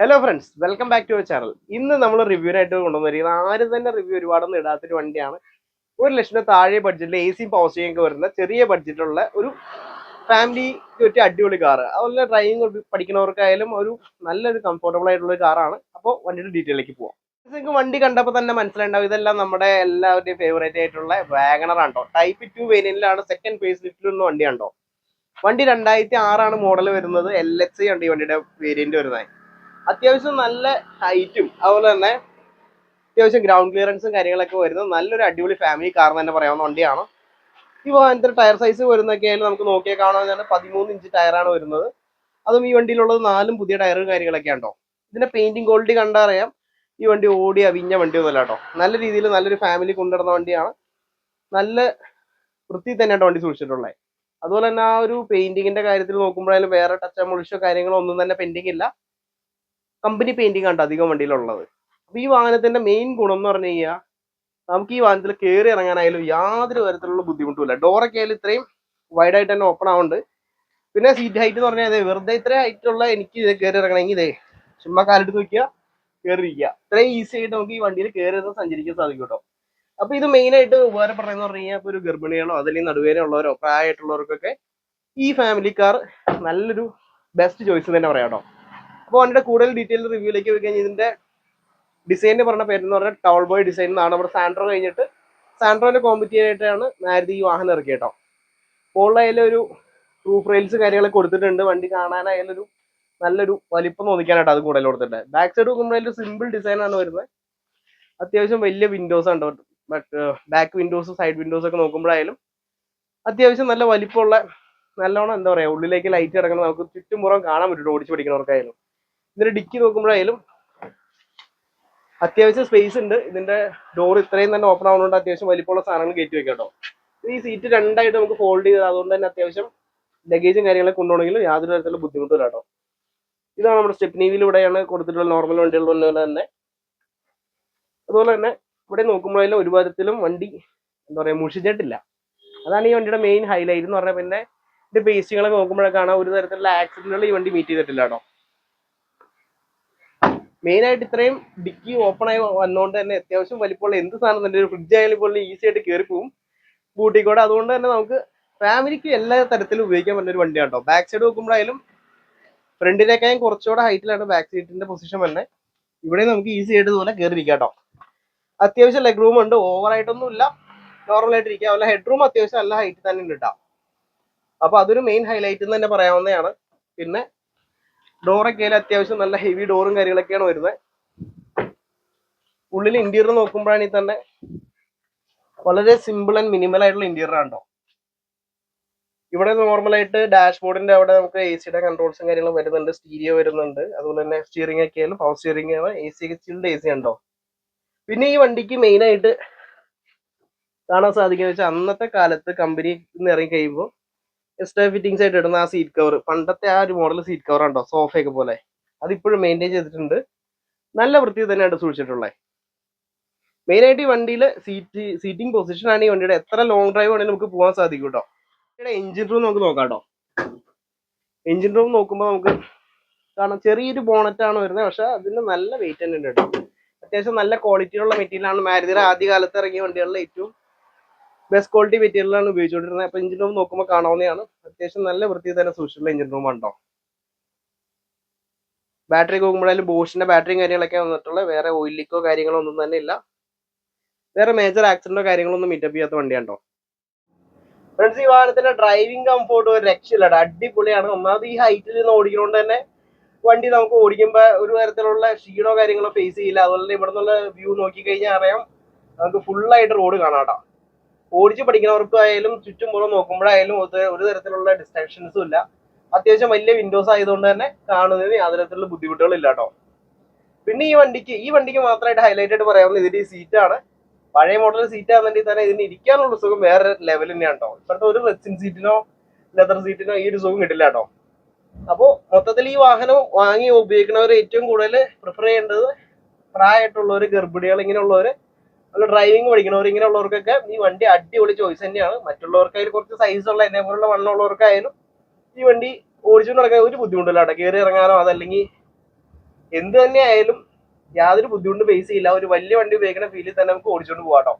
Hello friends, welcome back to our channel. ഇന്ന് നമ്മൾ റിവ്യൂനായിട്ട് കൊണ്ടുവന്നിരിക്കുന്നത് ആരും തന്നെ റിവ്യൂ ഒരുപാടൊന്നും ഇടാത്തൊരു വണ്ടിയാണ്. 1 ലക്ഷത്തിന് താഴെ ബഡ്ജറ്റിൽ എ സിയും പവർ സ്റ്റിയറിംഗ് ഒക്കെ വരുന്ന ചെറിയ ബഡ്ജറ്റുള്ള ഒരു ഫാമിലിക്ക് പറ്റിയ അടിപൊളി കാറ്. അതുപോലെ ഡ്രൈവിംഗ് പഠിക്കുന്നവർക്കായാലും ഒരു നല്ലൊരു കംഫർട്ടബിൾ ആയിട്ടുള്ള കാറാണ്. അപ്പോൾ വണ്ടിയുടെ ഡീറ്റെയിലേക്ക് പോവാം. നിങ്ങൾക്ക് വണ്ടി കണ്ടപ്പോൾ തന്നെ മനസ്സിലുണ്ടാവും, ഇതെല്ലാം നമ്മുടെ എല്ലാവരുടെയും ഫേവറേറ്റ് ആയിട്ടുള്ള വാഗണർ ആണോ. ടൈപ്പ് 2 വേരിയന്റിലാണ് സെക്കൻഡ് ഫേസ് ലിഫ്റ്റിലുള്ള വണ്ടിയാണോ. വണ്ടി 2006 മോഡൽ വരുന്നത്. LXI ആണ് ഈ വണ്ടിയുടെ വേരിയന്റ് വരുന്നത്. അത്യാവശ്യം നല്ല ഹൈറ്റും അതുപോലെ തന്നെ അത്യാവശ്യം ഗ്രൗണ്ട് ക്ലിയറൻസും കാര്യങ്ങളൊക്കെ വരുന്നത് നല്ലൊരു അടിപൊളി ഫാമിലി കാർ എന്ന് തന്നെ പറയാവുന്ന വണ്ടിയാണ്. ഈ വാഹനത്തിൽ ടയർ സൈസ് വരുന്നൊക്കെ ആയാലും നമുക്ക് നോക്കിയാൽ കാണാൻ 13 ഇഞ്ച് ടയറാണ് വരുന്നത്. അതും ഈ വണ്ടിയിലുള്ളത് 4 പുതിയ ടയറും കാര്യങ്ങളൊക്കെ ഉണ്ടോ. ഇതിന്റെ പെയിന്റിംഗ് ക്വാളിറ്റി കണ്ടറിയാം ഈ വണ്ടി ഓടി അവിഞ്ഞ വണ്ടിയൊന്നുമല്ല കേട്ടോ. നല്ല രീതിയിൽ നല്ലൊരു ഫാമിലി കൊണ്ടുവരുന്ന വണ്ടിയാണ്. നല്ല വൃത്തി തന്നെയാണ് വണ്ടി സൂക്ഷിച്ചിട്ടുള്ളത്. അതുപോലെ തന്നെ ആ ഒരു പെയിന്റിങ്ങിന്റെ കാര്യത്തിൽ നോക്കുമ്പോഴായാലും വേറെ ടച്ച് മുളിച്ചോ കാര്യങ്ങളോ ഒന്നും തന്നെ പെയിന്റിംഗ് ഇല്ല. കമ്പനി പെയിന്റിംഗ് ആണ് അധികം വണ്ടിയിലുള്ളത്. അപ്പൊ ഈ വാഹനത്തിന്റെ മെയിൻ ഗുണം എന്ന് പറഞ്ഞു കഴിഞ്ഞാൽ നമുക്ക് ഈ വാഹനത്തിൽ കയറി ഇറങ്ങാനായാലും യാതൊരു തരത്തിലുള്ള ബുദ്ധിമുട്ടുമില്ല. ഡോറൊക്കെ ആയാലും ഇത്രയും വൈഡ് ആയിട്ട് തന്നെ ഓപ്പൺ ആവുന്നുണ്ട്. പിന്നെ സീറ്റ് ഹൈറ്റ് എന്ന് പറഞ്ഞാൽ വെറുതെ ഇത്രയും ഹൈറ്റ് ഉള്ള എനിക്ക് ഇത് കയറി ഇറങ്ങണമെങ്കിൽ ചുമ്മാ കാലെടുത്ത് നോക്കിയാൽ കയറിയിരിക്കുക. ഇത്രയും ഈസി ആയിട്ട് നമുക്ക് ഈ വണ്ടിയിൽ കയറി സഞ്ചരിക്കാൻ സാധിക്കും കേട്ടോ. അപ്പൊ ഇത് മെയിൻ ആയിട്ട് ഉപകാരപ്പെടുന്നതെന്ന് പറഞ്ഞു കഴിഞ്ഞാൽ ഇപ്പൊ ഒരു ഗർഭിണികളോ അല്ലെങ്കിൽ നടുവേന ഉള്ളവരോ പ്രായമായിട്ടുള്ളവർക്കൊക്കെ ഈ ഫാമിലി കാർ നല്ലൊരു ബെസ്റ്റ് ചോയ്സ് തന്നെ പറയാം കേട്ടോ. അപ്പോൾ അതിന്റെ കൂടുതൽ ഡീറ്റെയിൽ റിവ്യൂലേക്ക് പോയി കഴിഞ്ഞാൽ ഇതിന്റെ ഡിസൈനിന് പറഞ്ഞ പേരെന്ന് പറഞ്ഞാൽ ടൗൾ ബോയ് ഡിസൈൻ എന്നാണ്. നമ്മുടെ സാൻഡ്രോ കഴിഞ്ഞിട്ട് സാൻഡ്രോന്റെ കോമ്പറ്റീവ് ആയിട്ടാണ് മാരുതി ഈ വാഹനം ഇറക്കി കേട്ടോ. മുകളിലായാലും ഒരു റൂഫ് റെയിൽസ് കാര്യങ്ങളൊക്കെ കൊടുത്തിട്ടുണ്ട്. വണ്ടി കാണാനായാലും ഒരു നല്ലൊരു വലിപ്പം തോന്നിക്കാനായിട്ട് അത് കൂടുതൽ കൊടുത്തിട്ടുണ്ട്. ബാക്ക് സൈഡ് നോക്കുമ്പോഴായാലും സിമ്പിൾ ഡിസൈൻ ആണ് വരുന്നത്. അത്യാവശ്യം വലിയ വിൻഡോസ് ഉണ്ട്. ബാക്ക് വിൻഡോസ് സൈഡ് വിൻഡോസ് ഒക്കെ നോക്കുമ്പോഴായാലും അത്യാവശ്യം നല്ല വലിപ്പമുള്ള നല്ലോണം എന്താ പറയാ ഉള്ളിലേക്ക് ലൈറ്റ് കിടക്കണം. നമുക്ക് ചുറ്റുമുറം കാണാൻ പറ്റും ഓടിച്ചു പഠിക്കുന്നവർക്കായാലും. ഇതിന്റെ ഡിക്കി നോക്കുമ്പോഴായാലും അത്യാവശ്യം സ്പേസ് ഉണ്ട്. ഇതിന്റെ ഡോർ ഇത്രയും തന്നെ ഓപ്പൺ ആവുന്നതുകൊണ്ട് അത്യാവശ്യം വലിപ്പമുള്ള സാധനങ്ങൾ കയറ്റി വെക്കാം കേട്ടോ. ഈ സീറ്റ് രണ്ടായിട്ട് നമുക്ക് ഫോൾഡ് ചെയ്ത് അതുകൊണ്ട് തന്നെ അത്യാവശ്യം ലഗേജും കാര്യങ്ങളൊക്കെ കൊണ്ടുപോകണമെങ്കിലും യാതൊരു തരത്തിലുള്ള ബുദ്ധിമുട്ടില്ല കേട്ടോ. ഇതാണ് നമ്മുടെ സ്റ്റെപ്നി വീലിലൂടെയാണ് കൊടുത്തിട്ടുള്ള നോർമൽ വണ്ടികളുടെ തന്നെ. അതുപോലെ തന്നെ ഇവിടെ നോക്കുമ്പോഴായാലും ഒരു തരത്തിലും വണ്ടി എന്താ പറയാ മുഷിഞ്ഞിട്ടില്ല. അതാണ് ഈ വണ്ടിയുടെ മെയിൻ ഹൈലൈറ്റ് എന്ന് പറഞ്ഞാൽ. പിന്നെ ഇതിന്റെ പേസ്റ്റുകളൊക്കെ നോക്കുമ്പോഴൊക്കെ കാണാം ഒരു തരത്തിലുള്ള ആക്സിഡന്റുകൾ ഈ വണ്ടി മീറ്റ് ചെയ്തിട്ടില്ല കേട്ടോ. മെയിൻ ആയിട്ട് ഇത്രയും ഡിക്കി ഓപ്പൺ ആയി വന്നുകൊണ്ട് തന്നെ അത്യാവശ്യം വലിപ്പമുള്ള എന്ത് സാധനം തന്നെ ഒരു ഫ്രിഡ്ജ് ആയാലും പോലെ ഈസി ആയിട്ട് കയറി പോകും ബൂട്ടിക്കൂടെ. അതുകൊണ്ട് തന്നെ നമുക്ക് ഫാമിലിക്ക് എല്ലാ തരത്തിലും ഉപയോഗിക്കാൻ പറ്റുന്ന ഒരു വണ്ടിയാണ് കേട്ടോ. ബാക്ക് സൈഡ് നോക്കുമ്പോഴായാലും ഫ്രണ്ടിനേക്കാളും കുറച്ചുകൂടെ ഹൈറ്റിലാണ് ബാക്ക് സീറ്റിന്റെ പൊസിഷൻ തന്നെ. ഇവിടെ നമുക്ക് ഈസി ആയിട്ട് ഇതുപോലെ കയറിയിരിക്കാം കേട്ടോ. അത്യാവശ്യം ലെഗ് റൂം ഉണ്ട്. ഓവറായിട്ടൊന്നും ഇല്ല, നോർമൽ ആയിട്ട് ഇരിക്കുക. അതുപോലെ ഹെഡ് റൂം അത്യാവശ്യം നല്ല ഹൈറ്റ് തന്നെ ഉണ്ട് കേട്ടോ. അപ്പൊ അതൊരു മെയിൻ ഹൈലൈറ്റ് എന്ന് തന്നെ പറയാവുന്നതാണ്. പിന്നെ ഡോറൊക്കെ അത്യാവശ്യം നല്ല ഹെവി ഡോറും കാര്യങ്ങളൊക്കെയാണ് വരുന്നത്. ഉള്ളിൽ ഇന്റീരിയർ നോക്കുമ്പോഴാണെങ്കിൽ തന്നെ വളരെ സിമ്പിൾ ആൻഡ് മിനിമൽ ആയിട്ടുള്ള ഇന്റീരിയർ ആണോ. ഇവിടെ നോർമലായിട്ട് ഡാഷ്ബോർഡിന്റെ അവിടെ നമുക്ക് എ സിയുടെ കൺട്രോൾസും കാര്യങ്ങളും വരുന്നുണ്ട്. സ്റ്റീരിയോ വരുന്നുണ്ട്. അതുപോലെ തന്നെ സ്റ്റിയറിംഗ് ഒക്കെ ആയാലും പവർ സ്റ്റിയറിംഗ് ആണ്. A C chilled A C ഉണ്ടോ. പിന്നെ ഈ വണ്ടിക്ക് മെയിൻ ആയിട്ട് കാണാൻ സാധിക്കുക വെച്ചാൽ അന്നത്തെ കാലത്ത് കമ്പനി ഇറങ്ങി കഴിയുമ്പോൾ എക്സ്ട്രാ ഫിറ്റിംഗ്സ് ആയിട്ട് ഇടുന്ന ആ സീറ്റ് കവർ, പണ്ടത്തെ ആ ഒരു മോഡൽ സീറ്റ് കവർ ഉണ്ടോ സോഫയൊക്കെ പോലെ, അതിപ്പോഴും മെയിൻറ്റെയിൻ ചെയ്തിട്ടുണ്ട്. നല്ല വൃത്തി തന്നെയാണ് സൂക്ഷിച്ചിട്ടുള്ളത്. മെയിൻ ആയിട്ട് ഈ വണ്ടിയിൽ സീറ്റിംഗ് പൊസിഷൻ ആണ് ഈ വണ്ടിയുടെ. എത്ര ലോങ് ഡ്രൈവ് ആണെങ്കിലും നമുക്ക് പോകാൻ സാധിക്കും കേട്ടോ. എഞ്ചിൻ റൂം നമുക്ക് നോക്കാം കേട്ടോ. എഞ്ചിൻ റൂം നോക്കുമ്പോൾ നമുക്ക് കാണാം ചെറിയൊരു ബോണറ്റ് ആണ് വരുന്നത്. പക്ഷെ അതിന് നല്ല വെയിറ്റ് തന്നെ ഉണ്ട് കേട്ടോ. അത്യാവശ്യം നല്ല ക്വാളിറ്റിയുള്ള മെറ്റീരിയലാണ്. മാരുതിയുടെ ആദ്യ കാലത്ത് ഇറങ്ങിയ വണ്ടികളിൽ ഏറ്റവും ബെസ്റ്റ് ക്വാളിറ്റി മെറ്റീരിയലാണ് ഉപയോഗിച്ചുകൊണ്ടിരുന്നത്. അപ്പൊ എഞ്ചിൻ റൂം നോക്കുമ്പോൾ കാണാവുന്നതാണ്. അത്യാവശ്യം നല്ല വൃത്തി തന്നെ സൂക്ഷിച്ചിട്ടുള്ള എഞ്ചിൻ റൂം ഉണ്ടോ. ബാറ്ററി നോക്കുമ്പോഴായാലും ബോഷിന്റെ ബാറ്ററിയും കാര്യങ്ങളൊക്കെ വന്നിട്ടുള്ള, വേറെ ഓയിൽ ലീക്കോ കാര്യങ്ങളോ ഒന്നും തന്നെ ഇല്ല. വേറെ മേജർ ആക്സിഡന്റോ കാര്യങ്ങളൊന്നും മീറ്റപ്പ് ചെയ്യാത്ത വണ്ടിയാണോ. ഫ്രണ്ട്സ്, ഈ വാഹനത്തിന്റെ ഡ്രൈവിംഗ് കംഫോർട്ട് ഒരു രക്ഷയില്ല, അടിപൊളിയാണ്. ഒന്നാമത് ഈ ഹൈറ്റിൽ നിന്ന് ഓടിക്കുന്നതുകൊണ്ട് തന്നെ വണ്ടി നമുക്ക് ഓടിക്കുമ്പോൾ ഒരു തരത്തിലുള്ള ക്ഷീണോ കാര്യങ്ങളോ ഫേസ് ചെയ്യില്ല. അതുപോലെ തന്നെ ഇവിടെ നിന്നുള്ള വ്യൂ നോക്കിക്കഴിഞ്ഞാൽ അറിയാം നമുക്ക് ഫുള്ളായിട്ട് റോഡ് കാണാട്ടോ. ഓടിച്ച് പഠിക്കുന്നവർക്കായാലും ചുറ്റുമുറം നോക്കുമ്പോഴായാലും ഒരു തരത്തിലുള്ള ഡിസ്ട്രാക്ഷൻസും ഇല്ല. അത്യാവശ്യം വലിയ വിൻഡോസ് ആയതുകൊണ്ട് തന്നെ കാണുന്നതിന് യാതൊരു തരത്തിലുള്ള ബുദ്ധിമുട്ടുകളില്ല കേട്ടോ. പിന്നെ ഈ വണ്ടിക്ക് മാത്രമായിട്ട് ഹൈലൈറ്റ് ആയിട്ട് പറയാവുന്നത് ഇതിന്റെ ഈ സീറ്റാണ്. പഴയ മോഡൽ സീറ്റ് ആണെന്നുണ്ടെങ്കിൽ തന്നെ ഇതിന് ഇരിക്കാനുള്ള സുഖം വേറെ ലെവൽ തന്നെയാണ് കേട്ടോ. ഇപ്പോഴത്തെ ഒരു റെസിൻ സീറ്റിനോ ലെതർ സീറ്റിനോ ഈ ഒരു സുഖം കിട്ടില്ല കേട്ടോ. അപ്പോൾ മൊത്തത്തിൽ ഈ വാഹനം വാങ്ങി ഉപയോഗിക്കുന്നവർ ഏറ്റവും കൂടുതൽ പ്രിഫർ ചെയ്യേണ്ടത് പ്രായമായിട്ടുള്ളവർ, ഗർഭിണികൾ, ഇങ്ങനെയുള്ളവർ, അല്ല ഡ്രൈവിംഗ് പഠിക്കുന്നവർ, ഇങ്ങനെയുള്ളവർക്കൊക്കെ ഈ വണ്ടി അടിപൊളി ചോയ്സ് തന്നെയാണ്. മറ്റുള്ളവർക്കായാലും കുറച്ച് സൈസുള്ള എന്നെ പോലുള്ള വണ്ണമുള്ളവർക്കായാലും ഈ വണ്ടി ഓടിച്ചുകൊണ്ട് നടക്കാൻ ഒരു ബുദ്ധിമുട്ടില്ല കേട്ടോ. കയറി ഇറങ്ങാനോ അതല്ലെങ്കിൽ എന്ത് തന്നെ ആയാലും യാതൊരു ബുദ്ധിമുട്ടും ഫേസ് ചെയ്യില്ല. ഒരു വലിയ വണ്ടി ഉപയോഗിക്കുന്ന ഫീലിൽ തന്നെ നമുക്ക് ഓടിച്ചുകൊണ്ട് പോകാട്ടോ.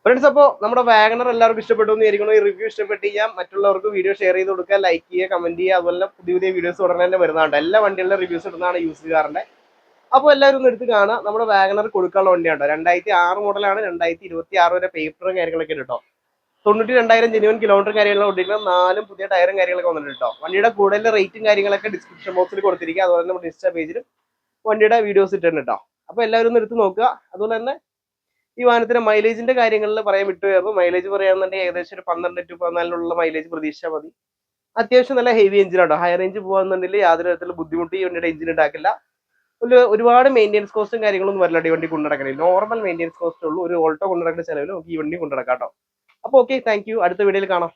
ഫ്രണ്ട്സ്, അപ്പോൾ നമ്മുടെ വാഗണർ എല്ലാവർക്കും ഇഷ്ടപ്പെട്ടു എന്ന് വിചാരിക്കുന്നു. ഈ റിവ്യൂ ഇഷ്ടപ്പെട്ട് കഴിഞ്ഞാൽ മറ്റുള്ളവർക്ക് വീഡിയോ ഷെയർ ചെയ്ത് കൊടുക്കുക, ലൈക്ക് ചെയ്യുക, കമന്റ് ചെയ്യുക. അതുപോലെ പുതിയ പുതിയ വീഡിയോസ് ഉടനെ തന്നെ വരുന്നതാണ്. എല്ലാ വണ്ടികളുടെ റിവ്യൂസ് ഇടുന്നതാണ് യൂസ് കാറിന്റെ. അപ്പോൾ എല്ലാവരും ഒന്ന് എടുത്ത് കാണാം. നമ്മുടെ വാഗണർ കൊടുക്കാനുള്ള വണ്ടിയാണ് കേട്ടോ. 2006 മോഡലാണ്. 2026 വരെ പേപ്പറും കാര്യങ്ങളൊക്കെ ഉണ്ട് കേട്ടോ. 92,000 ജെന്യുവൻ കിലോമീറ്റർ കാര്യങ്ങളൊക്കെ ഓടിക്കണം. 4 പുതിയ ടയറും കാര്യങ്ങളൊക്കെ വന്നിട്ടുണ്ട് കേട്ടോ. വണ്ടിയുടെ കൂടുതൽ റേറ്റും കാര്യങ്ങളൊക്കെ ഡിസ്ക്രിപ്ഷൻ ബോക്സിൽ കൊടുത്തിരിക്കുക. അതുപോലെ തന്നെ നമ്മുടെ ഇൻസ്റ്റാ പേജിലും വണ്ടിയുടെ വീഡിയോസ് ഇട്ടിട്ടുണ്ട് കേട്ടോ. അപ്പോൾ എല്ലാവരും ഒന്ന് എടുത്ത് നോക്കുക. അതുപോലെ തന്നെ ഈ വാഹനത്തിന്റെ മൈലേജിന്റെ കാര്യങ്ങളിൽ പറയാൻ വിട്ടുപോയിരുന്നു. മൈലേജ് പറയുകയാണെന്നുണ്ടെങ്കിൽ ഏകദേശം ഒരു 12 to 14 മൈലേജ് പ്രതീക്ഷിച്ചാൽ മതി. അത്യാവശ്യം നല്ല ഹെവി എഞ്ചിനാട്ടോ. ഹൈ റേഞ്ച് പോകുന്നുണ്ടെങ്കിൽ യാതൊരു തരത്തിലുള്ള ബുദ്ധിമുട്ട് ഈ വണ്ടിയുടെ എഞ്ചിൻ ഉണ്ടാക്കില്ല. ഒരുപാട് മെയിൻ്റെനൻസ് കോസ്റ്റും കാര്യങ്ങളൊന്നും വരില്ല ഈ വണ്ടി കൊണ്ടുനടക്കണേ. നോർമൽ മെയിൻ്റെനൻസ് കോസ്റ്റ് ഉള്ളൂ. ഒരു ഓൾട്ടോ കൊണ്ടുനടക്കുന്ന ചിലവിൽ നമുക്ക് ഈ വണ്ടി കൊണ്ടുനടക്കാം കേട്ടോ. അപ്പോൾ ഓക്കെ, താങ്ക് യു. അടുത്ത വീഡിയോയിൽ കാണാം.